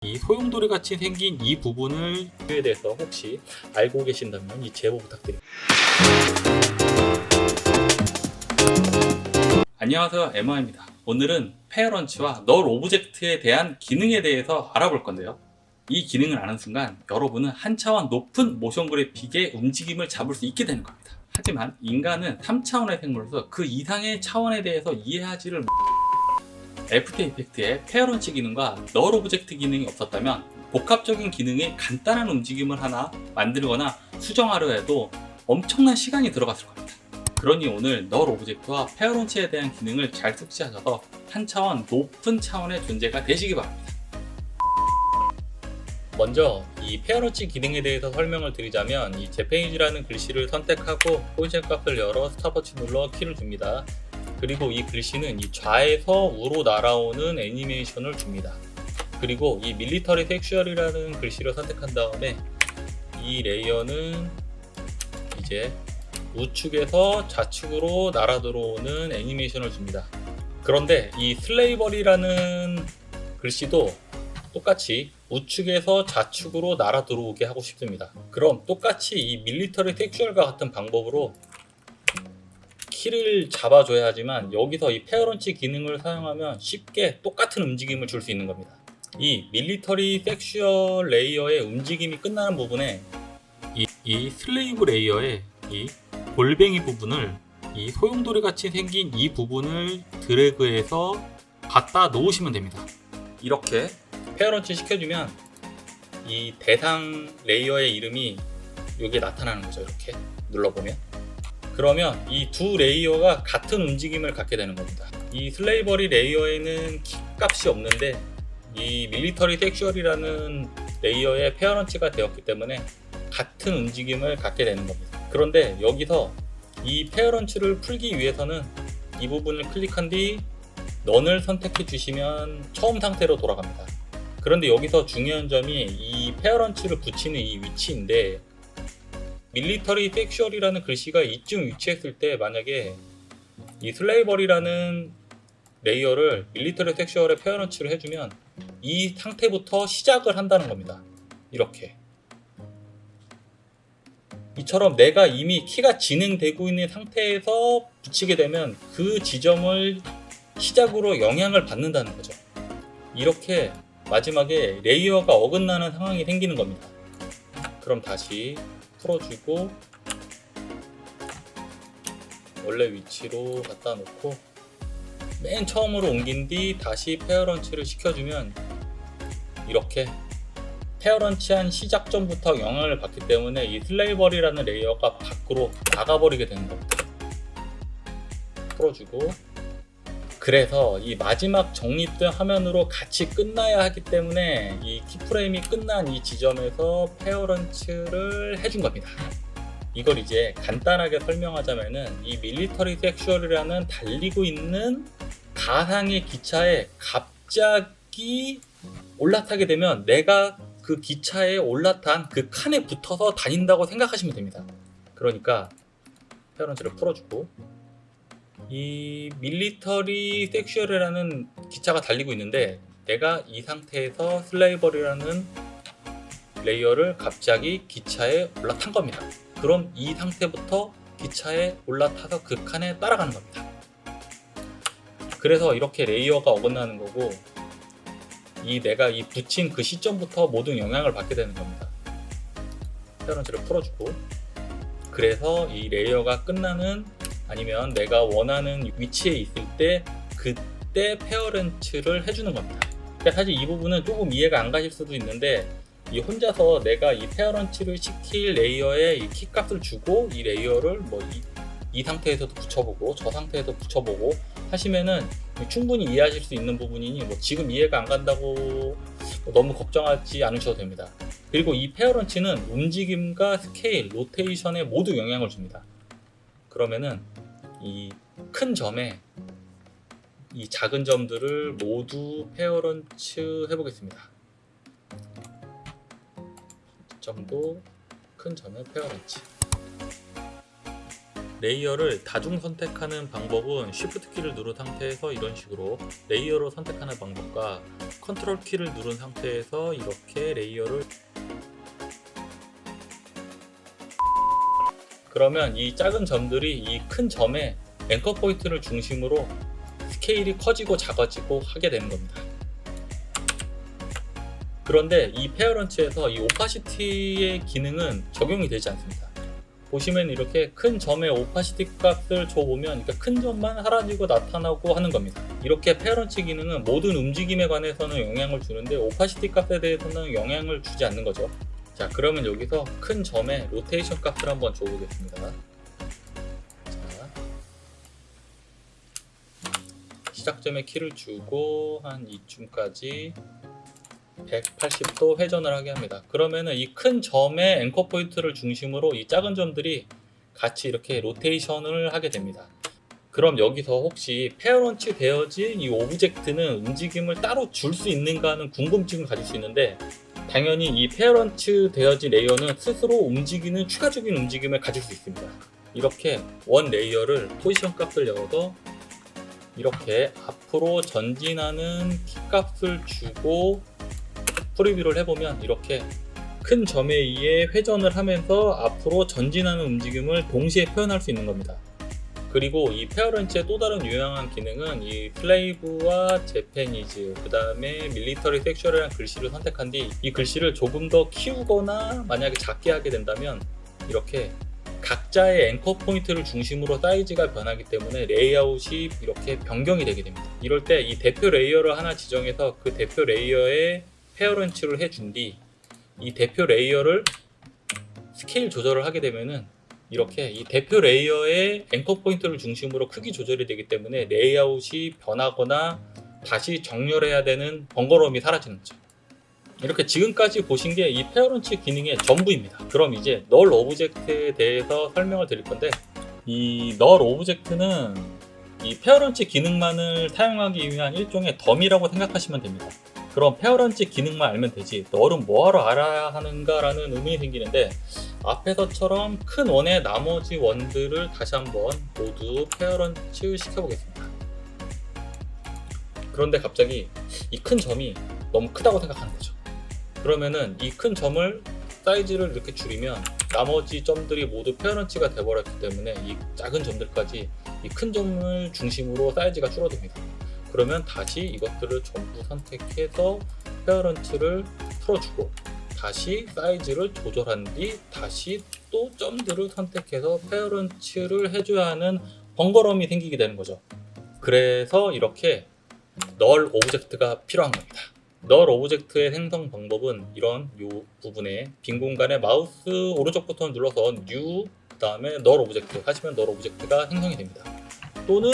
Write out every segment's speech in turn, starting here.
이 소용돌이 같이 생긴 이 부분에 대해서 혹시 알고 계신다면 이 제보 부탁드립니다. 안녕하세요, 에마입니다. 오늘은 페어런치와 널 오브젝트에 대한 기능에 대해서 알아볼 건데요. 이 기능을 아는 순간 여러분은 한 차원 높은 모션 그래픽의 움직임을 잡을 수 있게 되는 겁니다. 하지만 인간은 3차원의 생물로서 그 이상의 차원에 대해서 이해하지를 애프터 이펙트의 페어런치 기능과 널 오브젝트 기능이 없었다면 복합적인 기능의 간단한 움직임을 하나 만들거나 수정하려 해도 엄청난 시간이 들어갔을 겁니다. 그러니 오늘 널 오브젝트와 페어런치에 대한 기능을 잘 숙지하셔서 한 차원 높은 차원의 존재가 되시기 바랍니다. 먼저 이 페어런치 기능에 대해서 설명을 드리자면 이 제페이지라는 글씨를 선택하고 포지션 값을 열어 스탑워치 눌러 키를 줍니다. 그리고 이 글씨는 이 좌에서 우로 날아오는 애니메이션을 줍니다. 그리고 이 밀리터리 섹슈얼이라는 글씨를 선택한 다음에 이 레이어는 이제 우측에서 좌측으로 날아 들어오는 애니메이션을 줍니다. 그런데 이 슬레이버리라는 글씨도 똑같이 우측에서 좌측으로 날아 들어오게 하고 싶습니다. 그럼 똑같이 이 밀리터리 섹슈얼과 같은 방법으로 키를 잡아줘야 하지만 여기서 이 페어런치 기능을 사용하면 쉽게 똑같은 움직임을 줄 수 있는 겁니다. 이 밀리터리 섹슈얼 레이어의 움직임이 끝나는 부분에 이 슬레이브 레이어의 이 골뱅이 부분을 이 소용돌이 같이 생긴 이 부분을 드래그해서 갖다 놓으시면 됩니다. 이렇게 페어런치 시켜주면 이 대상 레이어의 이름이 여기에 나타나는 거죠. 이렇게 눌러보면 그러면 이 두 레이어가 같은 움직임을 갖게 되는 겁니다. 이 슬레이버리 레이어에는 키 값이 없는데 이 밀리터리 섹슈얼이라는 레이어의 페어런치가 되었기 때문에 같은 움직임을 갖게 되는 겁니다. 그런데 여기서 이 페어런치를 풀기 위해서는 이 부분을 클릭한 뒤 넌을 선택해 주시면 처음 상태로 돌아갑니다. 그런데 여기서 중요한 점이 이 페어런치를 붙이는 이 위치인데 밀리터리 섹슈얼이라는 글씨가 이쯤 위치했을 때 만약에 이 슬레이버리라는 레이어를 밀리터리 섹슈얼에 페어런치를 해주면 이 상태부터 시작을 한다는 겁니다. 이렇게 이처럼 내가 이미 키가 진행되고 있는 상태에서 붙이게 되면 그 지점을 시작으로 영향을 받는다는 거죠. 이렇게 마지막에 레이어가 어긋나는 상황이 생기는 겁니다. 그럼 다시 풀어주고 원래 위치로 갖다 놓고 맨 처음으로 옮긴 뒤 다시 페어런치를 시켜주면 이렇게 페어런치한 시작점부터 영향을 받기 때문에 이 슬레이버리라는 레이어가 밖으로 나가버리게 되는 겁니다. 풀어주고 그래서 이 마지막 정립된 화면으로 같이 끝나야 하기 때문에 이 키프레임이 끝난 이 지점에서 페어런치를 해준 겁니다. 이걸 이제 간단하게 설명하자면은 이 밀리터리 섹슈얼이라는 달리고 있는 가상의 기차에 갑자기 올라타게 되면 내가 그 기차에 올라탄 그 칸에 붙어서 다닌다고 생각하시면 됩니다. 그러니까 페어런치를 풀어주고 이 밀리터리 섹슈얼이라는 기차가 달리고 있는데 내가 이 상태에서 슬레이버리라는 레이어를 갑자기 기차에 올라탄 겁니다. 그럼 이 상태부터 기차에 올라타서 그 칸에 따라가는 겁니다. 그래서 이렇게 레이어가 어긋나는 거고 내가 이 붙인 그 시점부터 모든 영향을 받게 되는 겁니다. 페어런치를 풀어주고 그래서 이 레이어가 끝나는 아니면 내가 원하는 위치에 있을 때 그때 페어런치를 해주는 겁니다. 그러니까 사실 이 부분은 조금 이해가 안 가실 수도 있는데 이 혼자서 내가 이 페어런치를 시킬 레이어에 이 키값을 주고 이 레이어를 이 상태에서도 붙여보고 저 상태에서 붙여보고 하시면은 충분히 이해하실 수 있는 부분이니 지금 이해가 안 간다고 너무 걱정하지 않으셔도 됩니다. 그리고 이 페어런치는 움직임과 스케일, 로테이션에 모두 영향을 줍니다. 그러면은 이 큰 점에 이 작은 점들을 모두 페어런치 해보겠습니다. 점도 큰 점에 페어런치. 레이어를 다중 선택하는 방법은 Shift 키를 누른 상태에서 이런 식으로 레이어로 선택하는 방법과 컨트롤 키를 누른 상태에서 이렇게 레이어를, 그러면 이 작은 점들이 이 큰 점의 앵커 포인트를 중심으로 스케일이 커지고 작아지고 하게 되는 겁니다. 그런데 이 페어런치에서 이 오파시티의 기능은 적용이 되지 않습니다. 보시면 이렇게 큰 점의 오파시티 값을 줘보면 그러니까 큰 점만 사라지고 나타나고 하는 겁니다. 이렇게 페어런치 기능은 모든 움직임에 관해서는 영향을 주는데 오파시티 값에 대해서는 영향을 주지 않는 거죠. 자, 그러면 여기서 큰 점의 로테이션 값을 한번 줘보겠습니다. 자, 시작점에 키를 주고 한 이쯤까지 180도 회전을 하게 합니다. 그러면은 이 큰 점의 앵커 포인트를 중심으로 이 작은 점들이 같이 이렇게 로테이션을 하게 됩니다. 그럼 여기서 혹시 페어런치 되어진 이 오브젝트는 움직임을 따로 줄 수 있는가 하는 궁금증을 가질 수 있는데, 당연히 이 페어런치 되어진 레이어는 스스로 움직이는 추가적인 움직임을 가질 수 있습니다. 이렇게 원 레이어를 포지션 값을 넣어서 이렇게 앞으로 전진하는 키 값을 주고 프리뷰를 해보면 이렇게 큰 점에 의해 회전을 하면서 앞으로 전진하는 움직임을 동시에 표현할 수 있는 겁니다. 그리고 이 페어런치의 또 다른 유용한 기능은 이 슬레이브와 재패니즈, 그 다음에 밀리터리 섹슈얼이라는 글씨를 선택한 뒤 이 글씨를 조금 더 키우거나 만약에 작게 하게 된다면 이렇게 각자의 앵커 포인트를 중심으로 사이즈가 변하기 때문에 레이아웃이 이렇게 변경이 되게 됩니다. 이럴 때 이 대표 레이어를 하나 지정해서 그 대표 레이어에 페어런치를 해준 뒤 이 대표 레이어를 스케일 조절을 하게 되면은 이렇게 이 대표 레이어의 앵커 포인트를 중심으로 크기 조절이 되기 때문에 레이아웃이 변하거나 다시 정렬해야 되는 번거로움이 사라지는 거죠. 이렇게 지금까지 보신 게 이 페어런치 기능의 전부입니다. 그럼 이제 널 오브젝트에 대해서 설명을 드릴 건데, 이 널 오브젝트는 이 페어런치 기능만을 사용하기 위한 일종의 덤이라고 생각하시면 됩니다. 그럼 페어런치 기능만 알면 되지 널은 뭐하러 알아야 하는가 라는 의문이 생기는데, 앞에서처럼 큰 원의 나머지 원들을 다시 한번 모두 페어런치 시켜보겠습니다. 그런데 갑자기 이 큰 점이 너무 크다고 생각하는 거죠. 그러면은 이 큰 점을 사이즈를 이렇게 줄이면 나머지 점들이 모두 페어런치가 되어버렸기 때문에 이 작은 점들까지 이 큰 점을 중심으로 사이즈가 줄어듭니다. 그러면 다시 이것들을 전부 선택해서 페어런치를 풀어주고 다시 사이즈를 조절한 뒤 다시 또 점들을 선택해서 페어런치를 해줘야 하는 번거로움이 생기게 되는 거죠. 그래서 이렇게 널 오브젝트가 필요한 겁니다. 널 오브젝트의 생성 방법은 이런 요 부분에 빈 공간에 마우스 오른쪽 버튼을 눌러서 New 그 다음에 널 오브젝트 하시면 널 오브젝트가 생성이 됩니다. 또는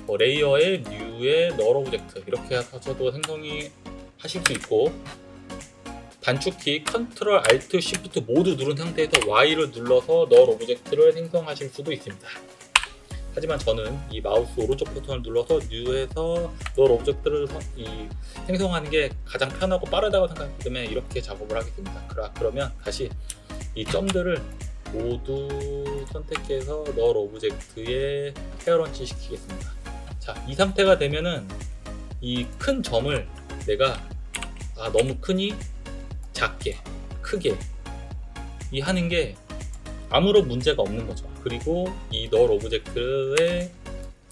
레이어의 New의 널 오브젝트 이렇게 하셔도 생성이 하실 수 있고, 단축키 Ctrl Alt Shift 모두 누른 상태에서 Y를 눌러서 널 오브젝트를 생성하실 수도 있습니다. 하지만 저는 이 마우스 오른쪽 버튼을 눌러서 New에서 널 오브젝트를 생성하는 게 가장 편하고 빠르다고 생각하기 때문에 이렇게 작업을 하겠습니다. 그러면 다시 이 점들을 모두 선택해서 널 오브젝트에 페어런치 시키겠습니다. 자, 이 상태가 되면은 이 큰 점을 내가 너무 크니 작게 크게 이 하는 게 아무런 문제가 없는 거죠. 그리고 이 널 오브젝트의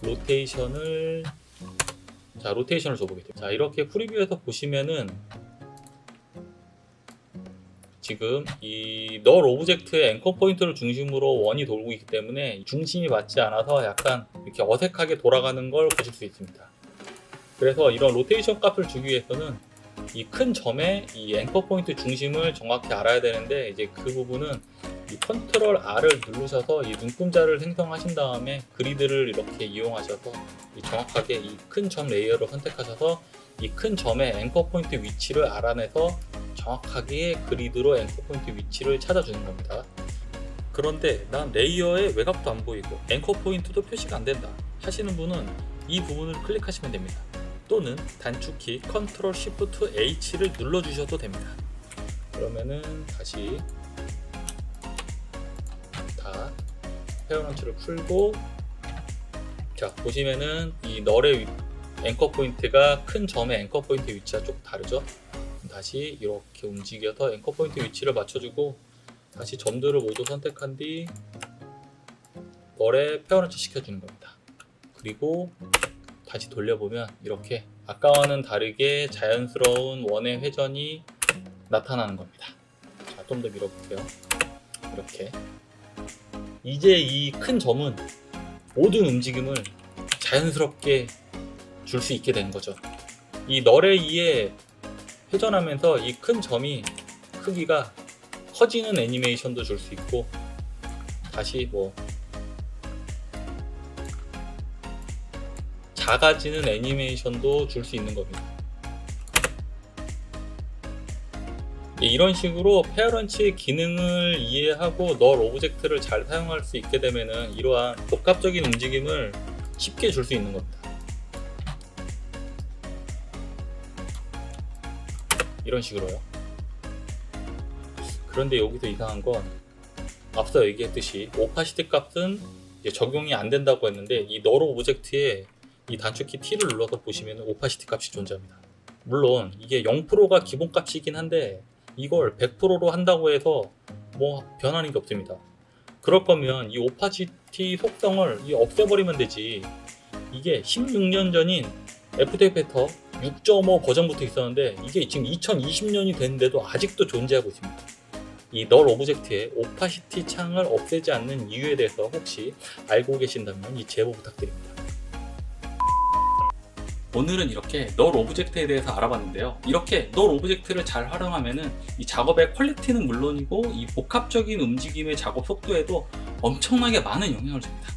로테이션을 줘보겠습니다. 자, 이렇게 프리뷰에서 보시면은 지금 이 널 오브젝트의 앵커 포인트를 중심으로 원이 돌고 있기 때문에 중심이 맞지 않아서 약간 이렇게 어색하게 돌아가는 걸 보실 수 있습니다. 그래서 이런 로테이션 값을 주기 위해서는 이 큰 점의 이 앵커 포인트 중심을 정확히 알아야 되는데, 이제 그 부분은 이 컨트롤 R을 누르셔서 이 눈금자를 생성하신 다음에 그리드를 이렇게 이용하셔서 정확하게 이 큰 점 레이어를 선택하셔서 이 큰 점의 앵커 포인트 위치를 알아내서 정확하게 그리드로 앵커 포인트 위치를 찾아주는 겁니다. 그런데 난 레이어의 외곽도 안 보이고 앵커 포인트도 표시가 안 된다 하시는 분은 이 부분을 클릭하시면 됩니다. 또는 단축키 Ctrl Shift H를 눌러주셔도 됩니다. 그러면은 다시 다 페어런치를 풀고, 자 보시면은 이 널의 앵커 포인트가 큰 점의 앵커 포인트 위치가 조금 다르죠. 다시 이렇게 움직여서 앵커 포인트 위치를 맞춰주고, 다시 점들을 모두 선택한 뒤 널에 페어런치 시켜주는 겁니다. 그리고 다시 돌려보면 이렇게 아까와는 다르게 자연스러운 원의 회전이 나타나는 겁니다. 자, 좀 더 밀어볼게요. 이렇게 이제 이 큰 점은 모든 움직임을 자연스럽게 줄 수 있게 된 거죠. 이 널에 의해 회전하면서 이 큰 점이 크기가 커지는 애니메이션도 줄 수 있고, 다시 뭐 작아지는 애니메이션도 줄 수 있는 겁니다. 이런 식으로 페어런치의 기능을 이해하고 널 오브젝트를 잘 사용할 수 있게 되면은 이러한 복합적인 움직임을 쉽게 줄 수 있는 겁니다. 이런 식으로요. 그런데 여기서 이상한 건, 앞서 얘기했듯이 오파시티 값은 이제 적용이 안 된다고 했는데, 이 널 오브젝트에 이 단축키 T를 눌러서 보시면 오파시티 값이 존재합니다. 물론 이게 0%가 기본값이긴 한데 이걸 100%로 한다고 해서 뭐 변하는 게 없습니다. 그럴 거면 이 오파시티 속성을 없애버리면 되지. 이게 16년 전인 애프터 이펙터 6.5 버전부터 있었는데 이게 지금 2020년이 됐는데도 아직도 존재하고 있습니다. 이 널 오브젝트의 오파시티 창을 없애지 않는 이유에 대해서 혹시 알고 계신다면 이 제보 부탁드립니다. 오늘은 이렇게 널 오브젝트에 대해서 알아봤는데요. 이렇게 널 오브젝트를 잘 활용하면은 이 작업의 퀄리티는 물론이고 이 복합적인 움직임의 작업 속도에도 엄청나게 많은 영향을 줍니다.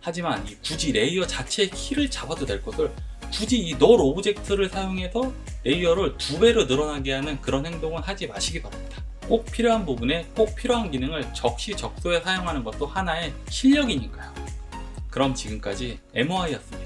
하지만 굳이 레이어 자체의 키를 잡아도 될 것을 굳이 이 널 오브젝트를 사용해서 레이어를 2배로 늘어나게 하는 그런 행동은 하지 마시기 바랍니다. 꼭 필요한 부분에 꼭 필요한 기능을 적시적소에 사용하는 것도 하나의 실력이니까요. 그럼 지금까지 MOI였습니다.